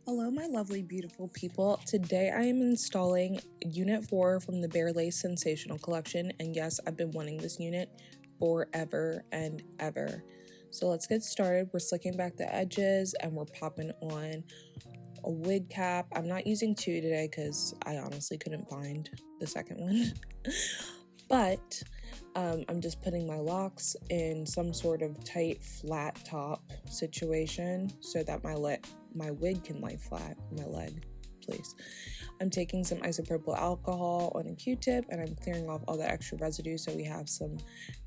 Hello my lovely beautiful people. Today I am installing Unit 4 from the Bare Lace Sensational collection, and yes, I've been wanting this unit forever and ever. So let's get started. We're slicking back the edges and we're popping on a wig cap. I'm not using two today because I honestly couldn't find the second one. But I'm just putting my locks in some sort of tight flat top situation so that my wig can lay flat. My leg, please. I'm taking some isopropyl alcohol on a Q-tip and I'm clearing off all the extra residue so we have some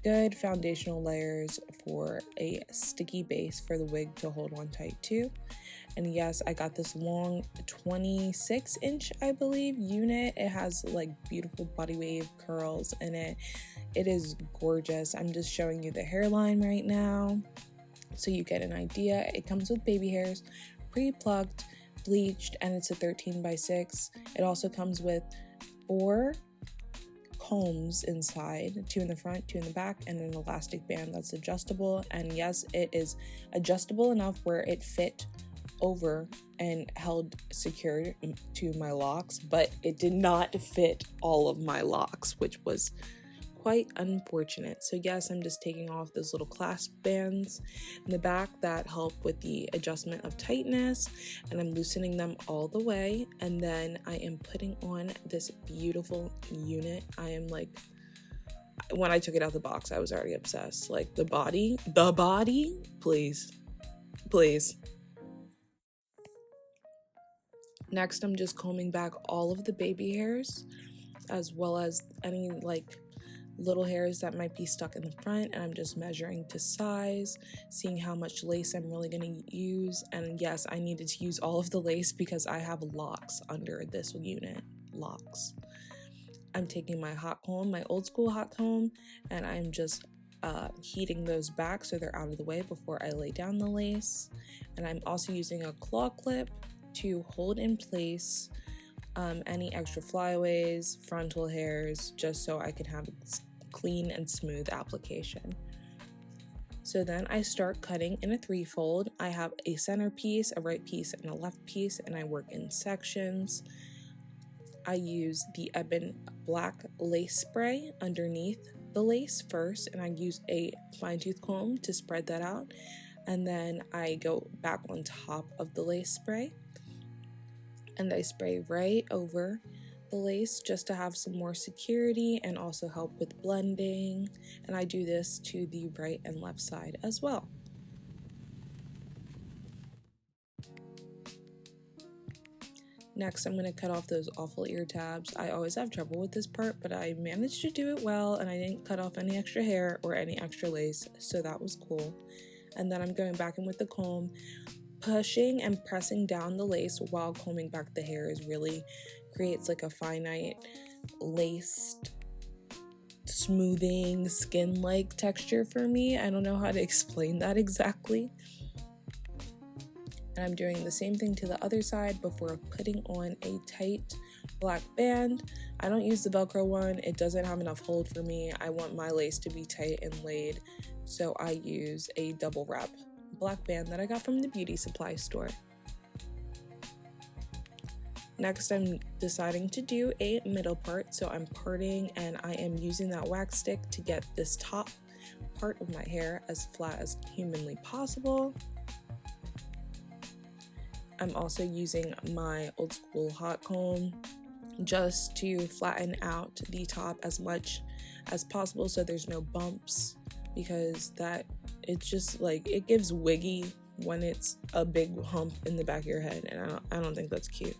good foundational layers for a sticky base for the wig to hold on tight to. And yes, I got this long 26-inch, I believe, unit. It has like beautiful body wave curls in it. It is gorgeous. I'm just showing you the hairline right now so you get an idea. It comes with baby hairs, pre-plucked, bleached, and it's a 13x6. It also comes with 4 combs inside, 2 in the front, 2 in the back, and an elastic band that's adjustable. And yes, it is adjustable enough where it fit over and held secured to my locks, but it did not fit all of my locks, which was quite unfortunate. So yes, I'm just taking off those little clasp bands in the back that help with the adjustment of tightness, and I'm loosening them all the way, and then I am putting on this beautiful unit. I am like, when I took it out of the box, I was already obsessed. Like the body, please. Next, I'm just combing back all of the baby hairs, as well as any like little hairs that might be stuck in the front, and I'm just measuring to size, seeing how much lace I'm really going to use. And yes, I needed to use all of the lace because I have locks under this unit. Locks. I'm taking my hot comb, my old school hot comb, and I'm just heating those back so they're out of the way before I lay down the lace. And I'm also using a claw clip to hold in place any extra flyaways, frontal hairs, just so I can have a clean and smooth application. So then I start cutting in a 3-fold. I have a center piece, a right piece, and a left piece, and I work in sections. I use the Ebon black lace spray underneath the lace first, and I use a fine tooth comb to spread that out, and then I go back on top of the lace spray and I spray right over the lace just to have some more security and also help with blending. And I do this to the right and left side as well. Next, I'm going to cut off those awful ear tabs. I always have trouble with this part, but I managed to do it well, and I didn't cut off any extra hair or any extra lace, so that was cool. And then I'm going back in with the comb, pushing and pressing down the lace while combing back the hairs really creates like a finite laced smoothing skin-like texture for me. I don't know how to explain that exactly. And I'm doing the same thing to the other side before putting on a tight black band. I don't use the Velcro one. It doesn't have enough hold for me. I want my lace to be tight and laid, so I use a double wrap black band that I got from the beauty supply store. Next, I'm deciding to do a middle part, so I'm parting and I am using that wax stick to get this top part of my hair as flat as humanly possible. I'm also using my old school hot comb just to flatten out the top as much as possible so there's no bumps, because it's just like, it gives wiggy when it's a big hump in the back of your head, and I don't think that's cute.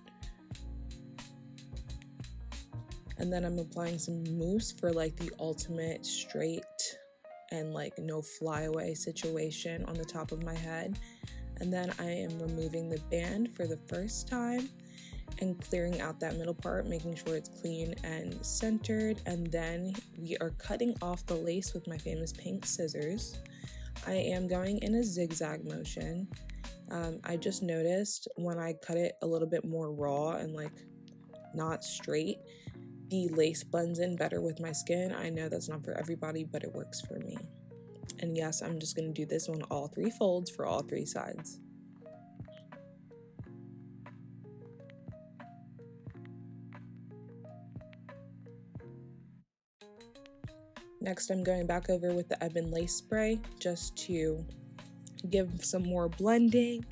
And then I'm applying some mousse for like the ultimate straight and like no flyaway situation on the top of my head. And then I am removing the band for the first time and clearing out that middle part, making sure it's clean and centered. And then we are cutting off the lace with my famous pink scissors. I am going in a zigzag motion. I just noticed when I cut it a little bit more raw and like not straight, the lace blends in better with my skin. I know that's not for everybody, but it works for me. And yes, I'm just going to do this on all 3 folds for all 3 sides. Next, I'm going back over with the ebon lace spray just to give some more blending.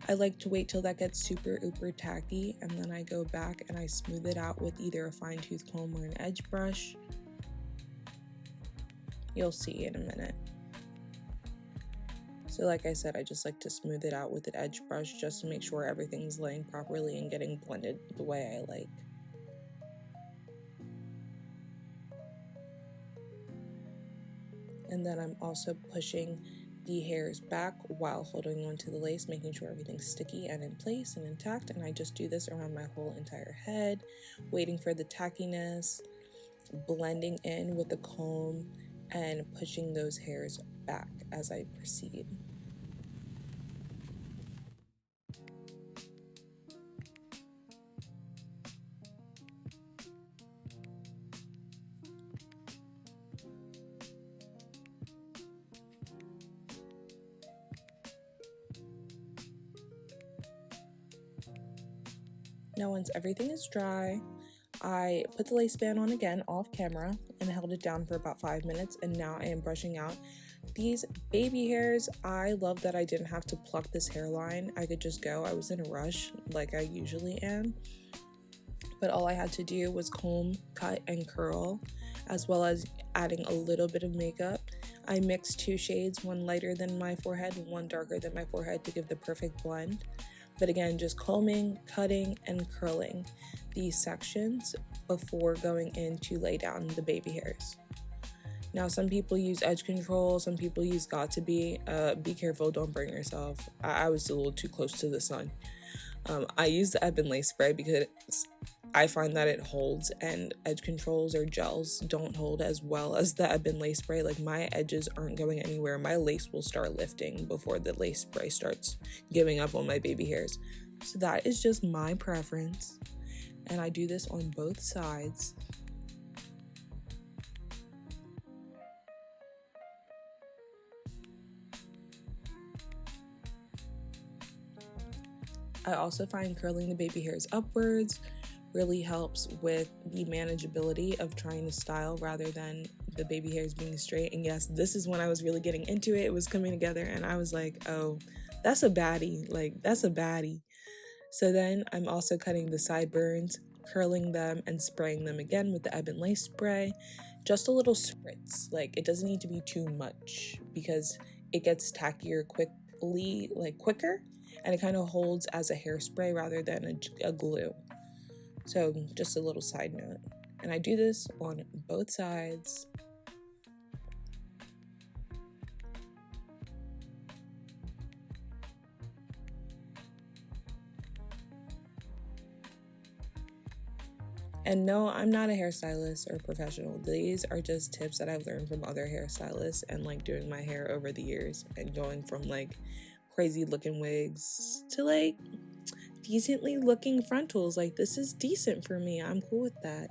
I like to wait till that gets super tacky, and then I go back and I smooth it out with either a fine tooth comb or an edge brush. You'll see in a minute. So like I said, I just like to smooth it out with an edge brush just to make sure everything's laying properly and getting blended the way I like. And then I'm also pushing the hairs back while holding onto the lace, making sure everything's sticky and in place and intact. And I just do this around my whole entire head, waiting for the tackiness, blending in with the comb, and pushing those hairs back as I proceed. Now once everything is dry, I put the lace band on again off camera and held it down for about 5 minutes, and now I am brushing out these baby hairs. I love that I didn't have to pluck this hairline. I could just go. I was in a rush like I usually am, but all I had to do was comb, cut, and curl, as well as adding a little bit of makeup. I mixed 2 shades, one lighter than my forehead and one darker than my forehead, to give the perfect blend. But again, just combing, cutting, and curling these sections before going in to lay down the baby hairs. Now, some people use edge control, some people use Got2b. Be careful, don't burn yourself. I was a little too close to the sun. I use the ebon lace spray because I find that it holds, and edge controls or gels don't hold as well as the ebon lace spray. Like, my edges aren't going anywhere. My lace will start lifting before the lace spray starts giving up on my baby hairs. So that is just my preference, and I do this on both sides. I also find curling the baby hairs upwards really helps with the manageability of trying to style rather than the baby hairs being straight. And yes, this is when I was really getting into it. It was coming together and I was like, oh, that's a baddie. Like, that's a baddie. So then I'm also cutting the sideburns, curling them, and spraying them again with the ebon lace spray. Just a little spritz. Like, it doesn't need to be too much because it gets tackier quicker, and it kind of holds as a hairspray rather than a glue. So just a little side note. And I do this on both sides. And no, I'm not a hairstylist or professional. These are just tips that I've learned from other hairstylists and like doing my hair over the years and going from like crazy looking wigs to like decently looking frontals. Like, this is decent for me. I'm cool with that.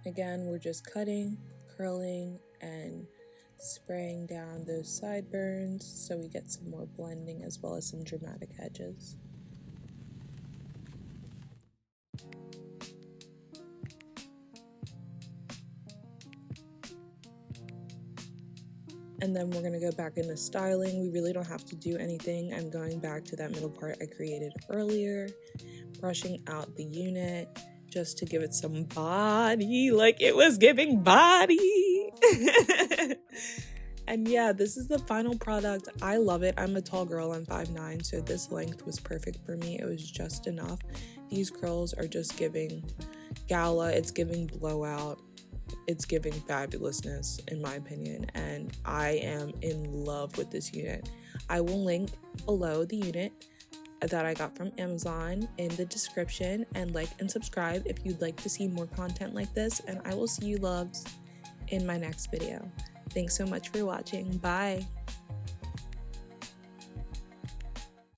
Again, we're just cutting, curling, and spraying down those sideburns so we get some more blending as well as some dramatic edges. And then we're going to go back into styling. We really don't have to do anything. I'm going back to that middle part I created earlier, brushing out the unit just to give it some body, like it was giving body. And yeah, this is the final product. I love it. I'm a tall girl. I'm 5'9", so this length was perfect for me. It was just enough. These curls are just giving gala. It's giving blowout. It's giving fabulousness, in my opinion, and I am in love with this unit. I will link below the unit that I got from Amazon in the description, and like and subscribe if you'd like to see more content like this, and I will see you loves in my next video. Thanks so much for watching. Bye.